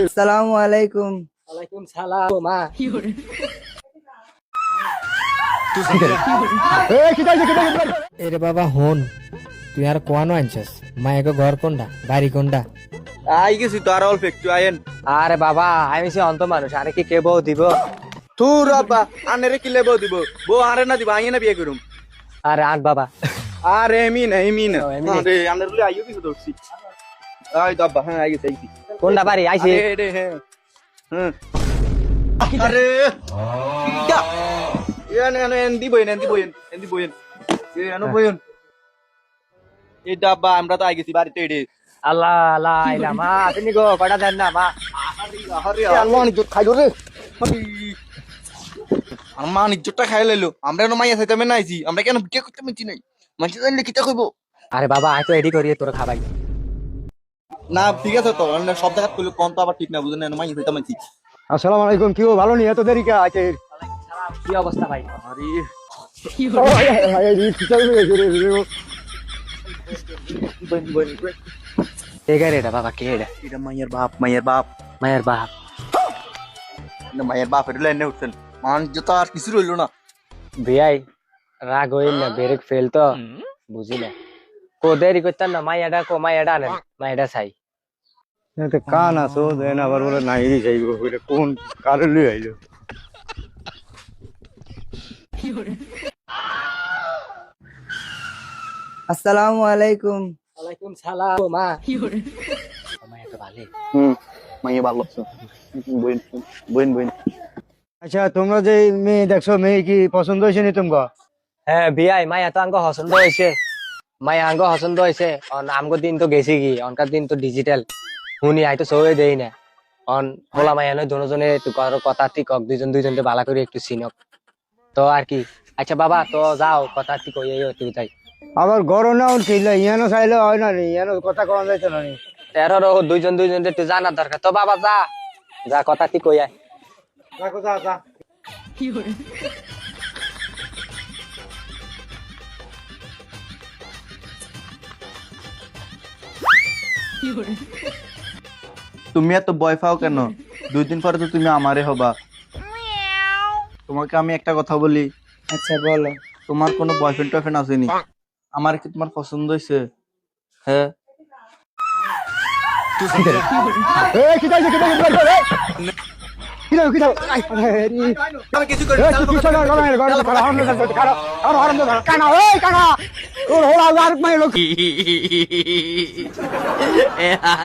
আসসালামু আলাইকুম। ওয়ালাইকুম সালাম মা। এরে বাবা হন তুই আর কোয়ানো আনছস মায়েকে ঘর কোনটা বাড়ি কোনটা? আই গেছি তো আর অল্প একটু আয়েন। আরে বাবা আমি সে অন্ত মানুষ, আরে কি কে বউ দিব? তোর আব্বা আনেরে কি লেবো দিব, বউ আরে না দিব, আইয়ে না বিয়ে করুম। আরে আন বাবা। আরে এমিন এমিন ও, এমিন। আরে আনের বলে আইও কিছু ধরছি। আই তো আব্বা, হ্যাঁ আইছি আইছি। কোনটা বাড়ি আইছি? আরে রে হ্যাঁ হ্যাঁ। আরে কিটা এনে এনে এন্দি বইন এন্দি বইন এন্দি বইন এ এনো বইন। এই তো আব্বা আমরা তো আই গেছি বাড়িতে এডে। আল্লাহ আল্লাহ আইলা মা, আপনি গো কটা দেন না মা। আরে আল্লাহ ইজ্জত খাইলো রে। আমার ইজ্জতটা খাই লাইলো। আমরা এনো মাইয়া খাইতে না আইছি, আমরা কেন বিয়ে করতে মিছি নাই, মানুষ জানলে কিটা কইবো। আরে বাবা আই তো এডি করিয়ে তোর খাবাই। না ঠিক আছে তো, সব জায়গা কইলো কোন তো আবার ঠিক না, বুঝেন না মাইয়া খাইতে মিছি। আসসালামু আলাইকুম। কি ভালো নি এত দেরি কে আছে? কি অবস্থা ভাই? আরে কে গারে এটা বাবা, কে এটা? এটা মাইয়ার বাপ, মাইয়ার বাপ, মায়ের বাপ। না মাইয়ার বাপ এটা লাইনে উঠছেন। মান যত আর কিছু রইলো না। বিয়াই রাগ হইল না, ব্রেক ফেল তো বুঝি না। কো দেরি করতেন না, মাইয়াডা কো মাইয়াডা আনেন, মাইয়াডা চাই। কান আছো দেন আবার বলে নাই যাইব কোন কারে লই আইলো। আসসালামু আলাইকুম। ওয়ালাইকুম সালাম মা। মাইয়া তো ভালো। মাইয়া ভালো আছে। বইন বইন বইন। আচ্ছা তোমরা যে মেয়ে দেখছো, মেয়ে কি পছন্দ হয়েছে নি তোমাকে? হ্যাঁ বিয়াই মাইয়া তো আঙ্গ পছন্দ হয়েছে, মাইয়া আঙ্গ পছন্দ হয়েছে। আমগো দিন তো গেছি কি, অনকার দিন তো ডিজিটাল শুনি আই তো সবাই দেই না। অন হোলা মাইয়া নয় দুজনে একটু কথা ঠিক কক, দুইজনকে বালা করে একটু চিনক তো আর কি। আচ্ছা বাবা তো যাও, কথা ঠিক কই তুই যাই। আবার গরম না উঠছিল ইয়ানো চাইলে হয় না নি, ইয়ানো কথা কওয়া যাইতো না নি। তেরো দুইজনকে একটু জানার দরকার তো বাবা, যা যা কথা ঠিক কই আয়। রাখো যা যা। তুমি এত ভয় পাও কেন? 2 দিন পরে তো তুমি আমারে হবা। তোমাকে আমি একটা কথা বলি, আচ্ছা বলো। তোমার কোনো বয়ফ্রেন্ড টয়ফ্রেন্ড আসেনি? আমার কি তোমার পছন্দ হয়েছে? হ্যাঁ এই কি যাইছে কি যাইছে কি দাও কি দাও আই আমি কিছু এই কি চলা গলা গলা খারাপ হন না খারাপ আর হরন না কানা এই কানা ওর হোলা আর মাই লোক